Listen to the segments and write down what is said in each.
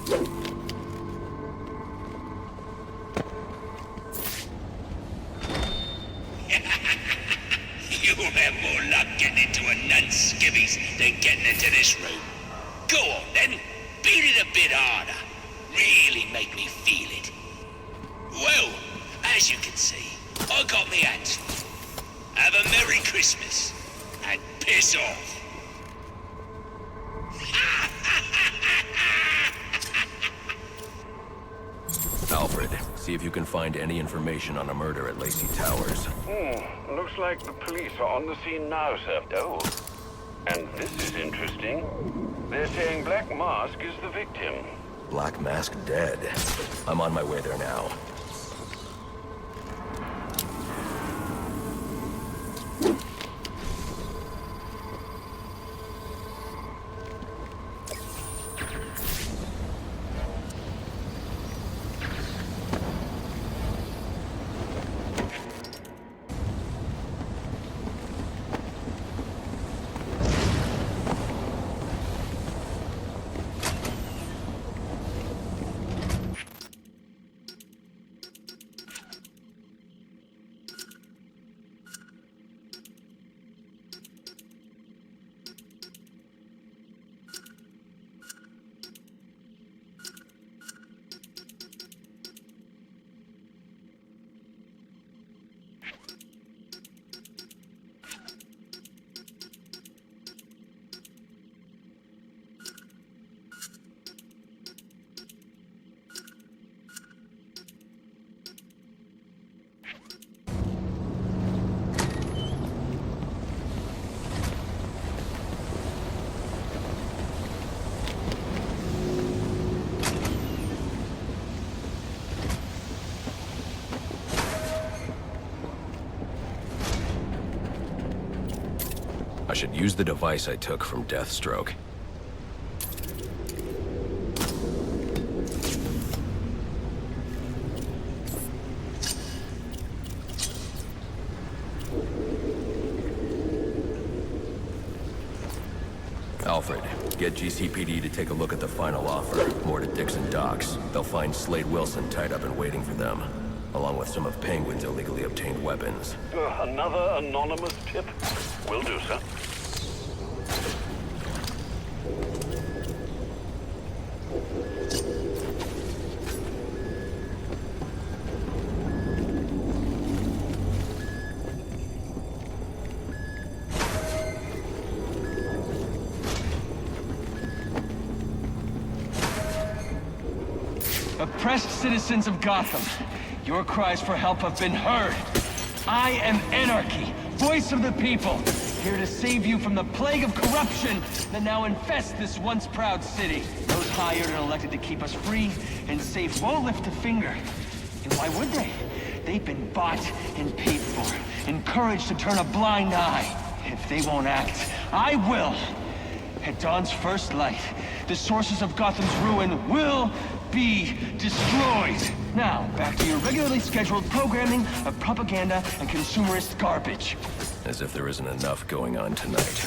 You'll have more luck getting into a nun's skivvies than getting into this room. Go on then, beat it a bit harder. Really make me feel it. Well, as you can see, I got me hands full. Have a Merry Christmas, and piss off. Alfred, see if you can find any information on a murder at LACEY Towers. Looks like the police are on the scene now, sir. Oh, and this is interesting. They're saying Black Mask is the victim. Black Mask dead. I'm on my way there now. I should use the device I took from Deathstroke. Alfred, get GCPD to take a look at the final offer. More to Dixon Docks. They'll find Slade Wilson tied up and waiting for them, along with some of Penguin's illegally obtained weapons. Another anonymous tip? Will do, sir. Oppressed citizens of Gotham, your cries for help have been heard. I am Anarky, voice of the people, here to save you from the plague of corruption that now infests this once proud city. Those hired and elected to keep us free and safe won't lift a finger. And why would they? They've been bought and paid for, encouraged to turn a blind eye. If they won't act, I will. At dawn's first light, the sources of Gotham's ruin will be destroyed. Now, back to your regularly scheduled programming of propaganda and consumerist garbage. As if there isn't enough going on tonight.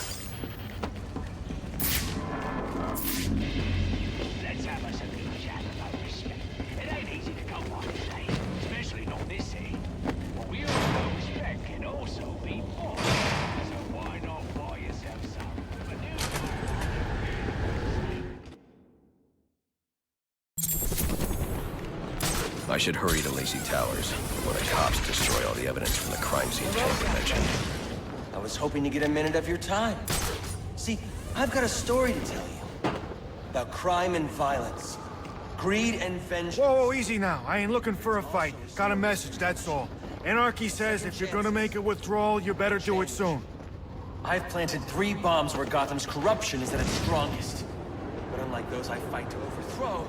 Let's have us a little chat about respect. It ain't easy to come by today, especially not this age. But we all know respect can also be bought. So why not buy yourself some? I should hurry to LACEY Towers before the cops destroy all the evidence from the crime scene Chamber mentioned. I was hoping to get a minute of your time. See, I've got a story to tell you. About crime and violence. Greed and vengeance. Whoa, easy now. I ain't looking for a fight. Got a message, that's all. Anarky says if you're gonna make a withdrawal, you better do it soon. I've planted 3 bombs where Gotham's corruption is at its strongest. But unlike those I fight to overthrow,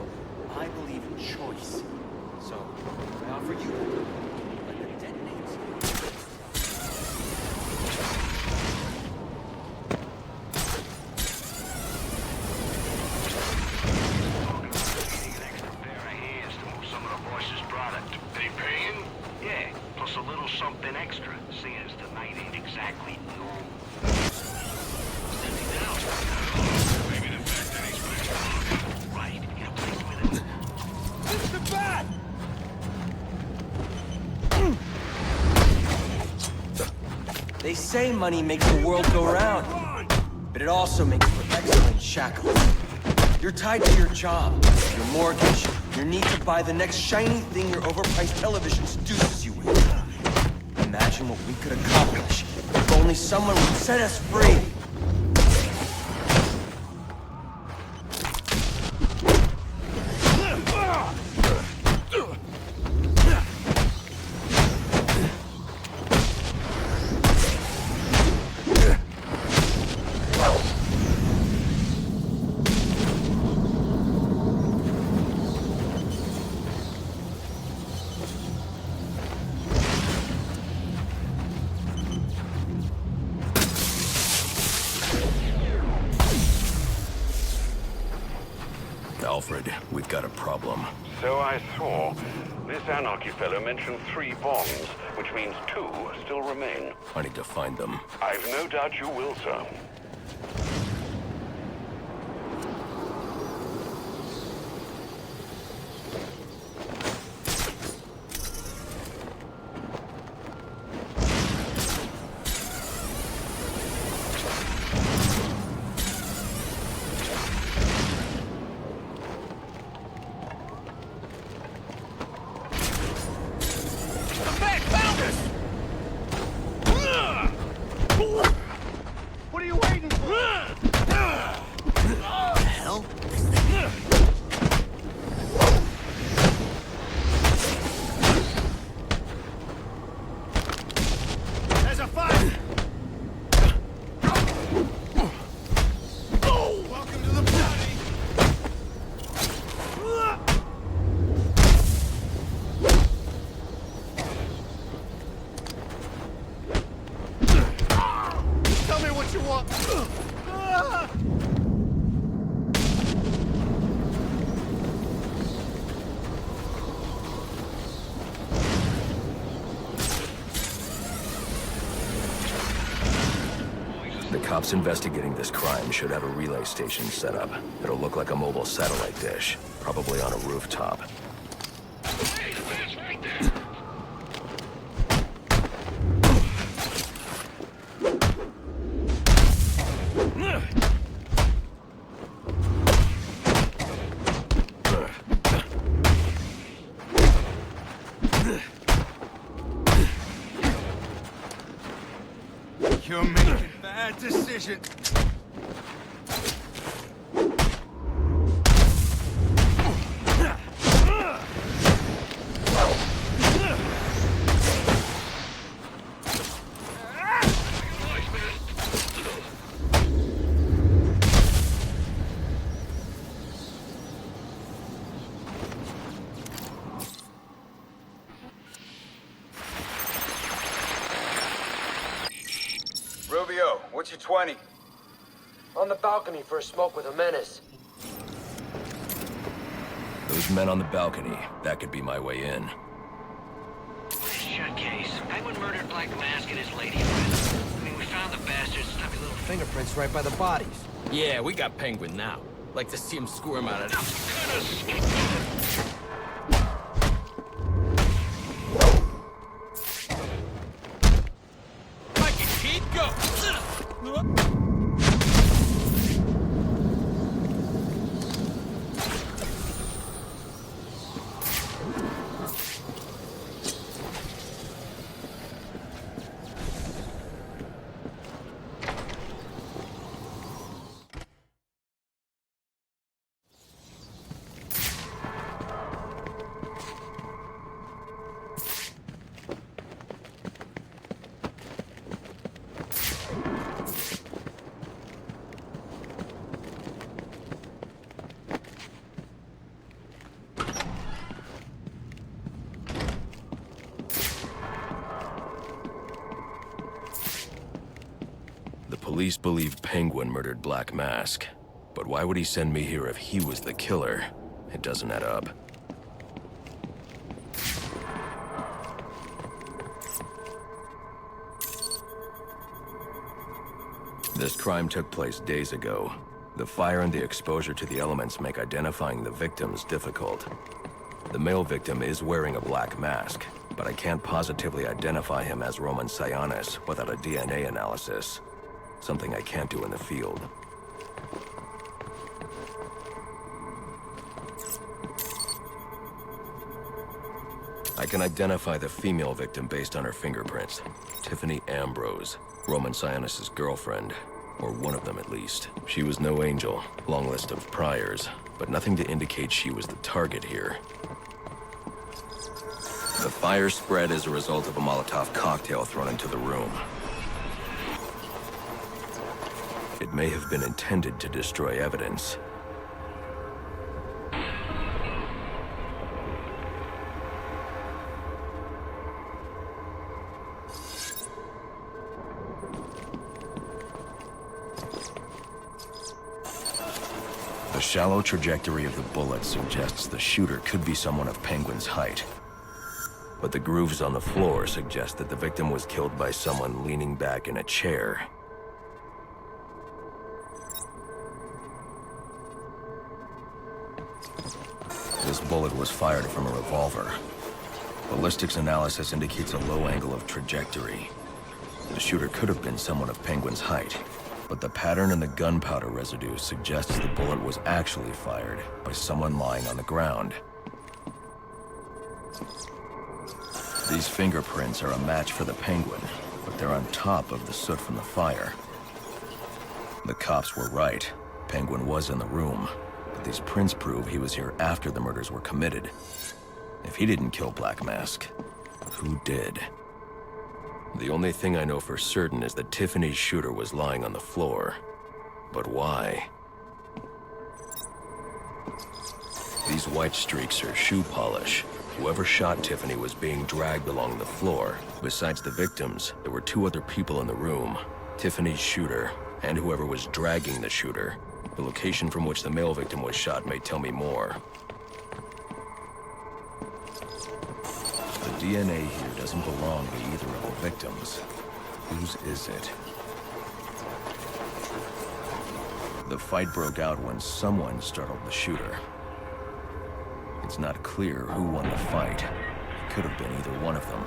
I believe in choice. So, I offer you let them detonate. An extra pair of hands to move some of the boss's product. They paying? Yeah, plus a little something extra, seeing as tonight ain't exactly normal. Maybe the fact that he's right in a place where the They say money makes the world go round, but it also makes for excellent shackles. You're tied to your job, your mortgage, your need to buy the next shiny thing your overpriced television seduces you with. Imagine what we could accomplish if only someone would set us free. Alfred, we've got a problem. So I saw. This Anarchy fellow mentioned 3 bombs, which means 2 still remain. I need to find them. I've no doubt you will, sir. What are you waiting for? Hell? There's a fight! Welcome to the party! Tell me what you want! The cops investigating this crime should have a relay station set up. It'll look like a mobile satellite dish, probably on a rooftop. You're making bad decisions. Rubio, what's your 20? On the balcony for a smoke with a menace. Those men on the balcony, that could be my way in. Shut case. Penguin murdered Black Mask and his lady friend. I mean, we found the bastards' stuffy little Fingerprints right by the bodies. Yeah, we got Penguin now. Like to see him squirm out of Mikey, Pete, go! The police believe Penguin murdered Black Mask. But why would he send me here if he was the killer? It doesn't add up. This crime took place days ago. The fire and the exposure to the elements make identifying the victims difficult. The male victim is wearing a black mask, but I can't positively identify him as Roman Sionis without a DNA analysis. Something I can't do in the field. I can identify the female victim based on her fingerprints. Tiffany Ambrose, Roman Sionis' girlfriend. Or one of them at least. She was no angel, long list of priors, but nothing to indicate she was the target here. The fire spread as a result of a Molotov cocktail thrown into the room. It may have been intended to destroy evidence. The shallow trajectory of the bullet suggests the shooter could be someone of Penguin's height. But the grooves on the floor suggest that the victim was killed by someone leaning back in a chair. This bullet was fired from a revolver. Ballistics analysis indicates a low angle of trajectory. The shooter could have been someone of Penguin's height. But the pattern in the gunpowder residue suggests the bullet was actually fired by someone lying on the ground. These fingerprints are a match for the Penguin, but they're on top of the soot from the fire. The cops were right. Penguin was in the room, but these prints prove he was here after the murders were committed. If he didn't kill Black Mask, who did? The only thing I know for certain is that Tiffany's shooter was lying on the floor. But why? These white streaks are shoe polish. Whoever shot Tiffany was being dragged along the floor. Besides the victims, there were two other people in the room. Tiffany's shooter, and whoever was dragging the shooter. The location from which the male victim was shot may tell me more. The DNA here doesn't belong to either of the victims. Whose is it? The fight broke out when someone startled the shooter. It's not clear who won the fight. It could have been either one of them.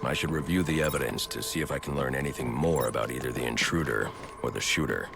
I should review the evidence to see if I can learn anything more about either the intruder or the shooter.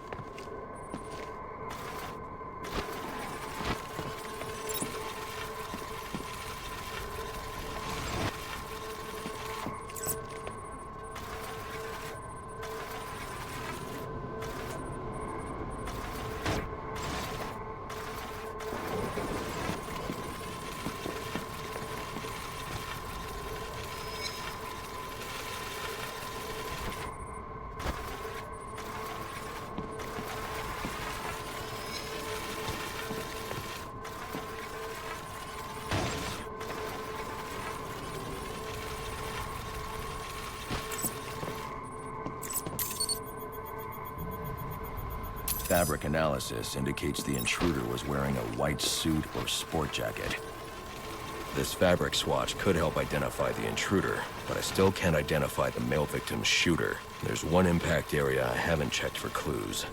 Fabric analysis indicates the intruder was wearing a white suit or sport jacket. This fabric swatch could help identify the intruder, but I still can't identify the male victim's shooter. There's one impact area I haven't checked for clues.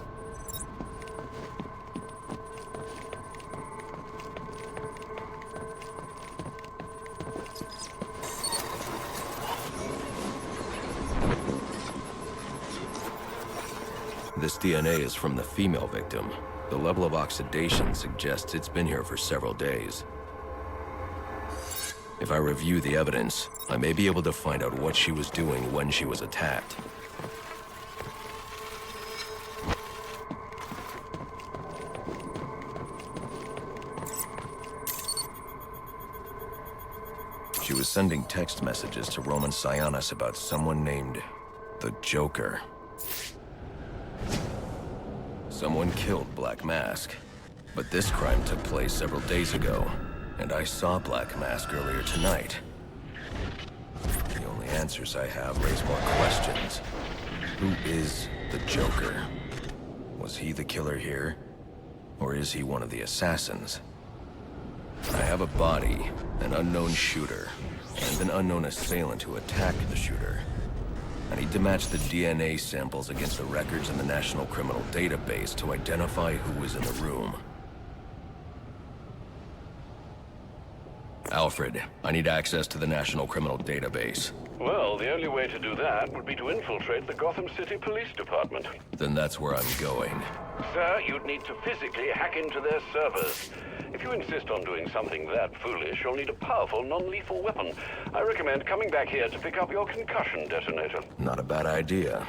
This DNA is from the female victim. The level of oxidation suggests it's been here for several days. If I review the evidence, I may be able to find out what she was doing when she was attacked. She was sending text messages to Roman Sionis about someone named the Joker. Someone killed Black Mask, but this crime took place several days ago, and I saw Black Mask earlier tonight. The only answers I have raise more questions. Who is the Joker? Was he the killer here? Or is he one of the assassins? I have a body, an unknown shooter, and an unknown assailant who attacked the shooter. I need to match the DNA samples against the records in the National Criminal Database to identify who was in the room. Alfred, I need access to the National Criminal Database. Well, the only way to do that would be to infiltrate the Gotham City Police Department. Then that's where I'm going. Sir, you'd need to physically hack into their servers. If you insist on doing something that foolish, you'll need a powerful, non-lethal weapon. I recommend coming back here to pick up your concussion detonator. Not a bad idea.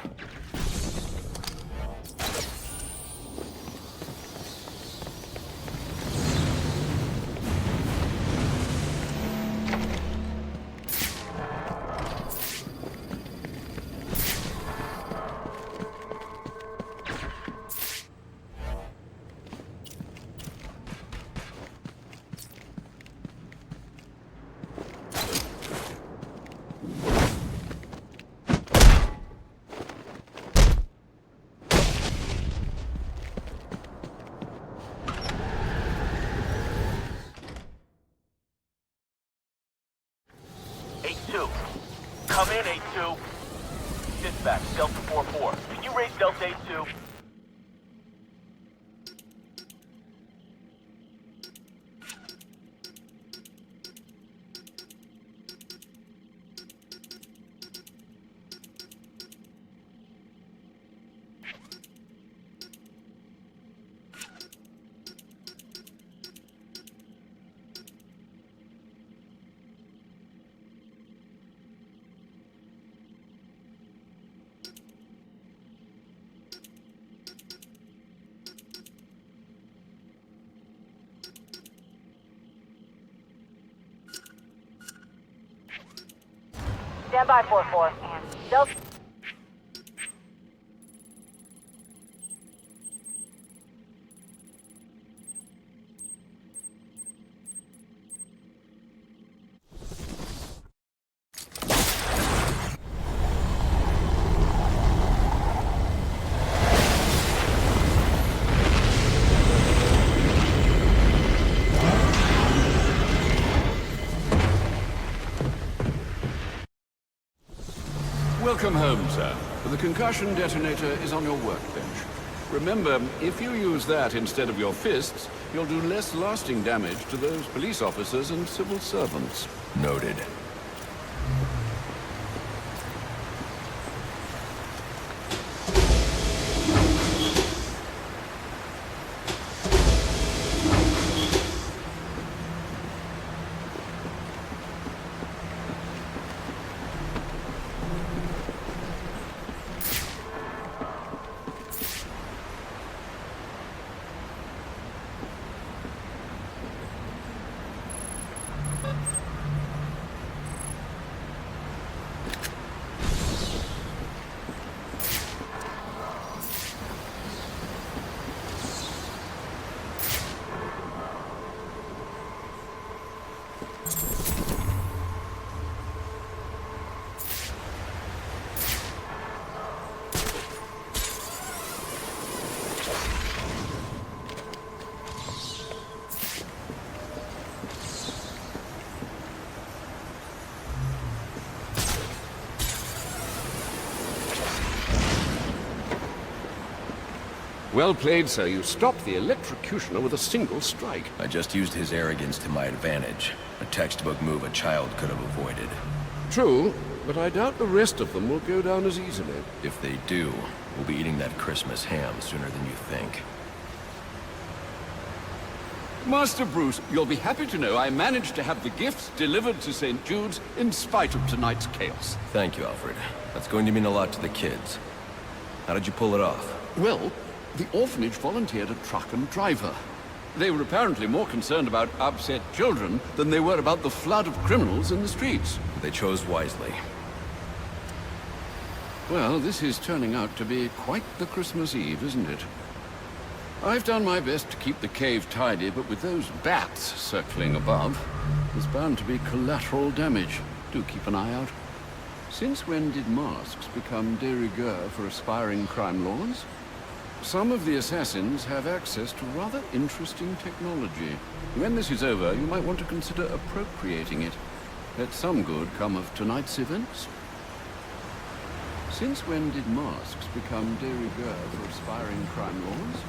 Come in, 8-2. Dispatch, Delta 4-4. Can you raise Delta 8-2? Stand by, 4-4. Delta... Welcome home, sir. The concussion detonator is on your workbench. Remember, if you use that instead of your fists, you'll do less lasting damage to those police officers and civil servants. Noted. Well played, sir. You stopped the electrocutioner with a single strike. I just used his arrogance to my advantage. A textbook move a child could have avoided. True, but I doubt the rest of them will go down as easily. If they do, we'll be eating that Christmas ham sooner than you think. Master Bruce, you'll be happy to know I managed to have the gifts delivered to St. Jude's in spite of tonight's chaos. Thank you, Alfred. That's going to mean a lot to the kids. How did you pull it off? Well, the orphanage volunteered a truck and driver. They were apparently more concerned about upset children than they were about the flood of criminals in the streets. They chose wisely. Well, this is turning out to be quite the Christmas Eve, isn't it? I've done my best to keep the cave tidy, but with those bats circling above, there's bound to be collateral damage. Do keep an eye out. Since when did masks become de rigueur for aspiring crime lords? Some of the assassins have access to rather interesting technology. When this is over, you might want to consider appropriating it. Let some good come of tonight's events. Since when did masks become de rigueur for aspiring crime lords?